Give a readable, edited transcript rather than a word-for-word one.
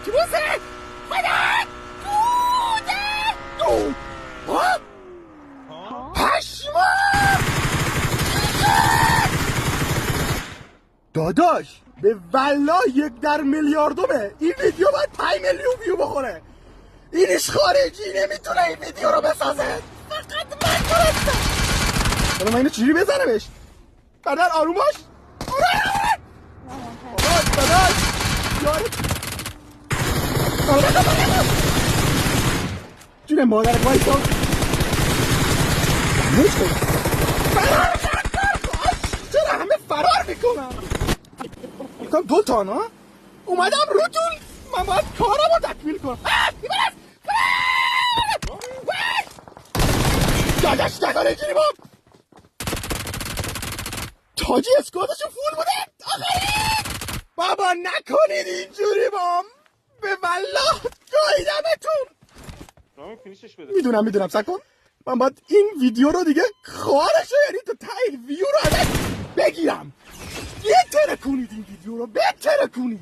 روزه فدک دوده پشما داداش به والله 1 در میلیاردومه این ویدیو باید 5 میلیون ویو بخوره. اینش خارجی نمیتونه این ویدیو رو بسازه. فقط من درستم. حالا من اینو چجوری بزنمش؟ برادر آروم باش. بابا داداش جون مادرت وایسا. چرا همه فرار میکنن؟ یکم 2 تا نه؟ اومدم روتون من باید کارم رو تکمیل کنم. داداش نکنه اینجوری بام تاجی اسکاتشو فول بوده آخری. بابا نکنید اینجوری بام به والله گایدمتون. میدونم سکن من باید این ویدیو رو دیگه خارشو یعنی تو تایید ویو رو ازش بگیرم. بترکونید این ویدیو رو بترکونید.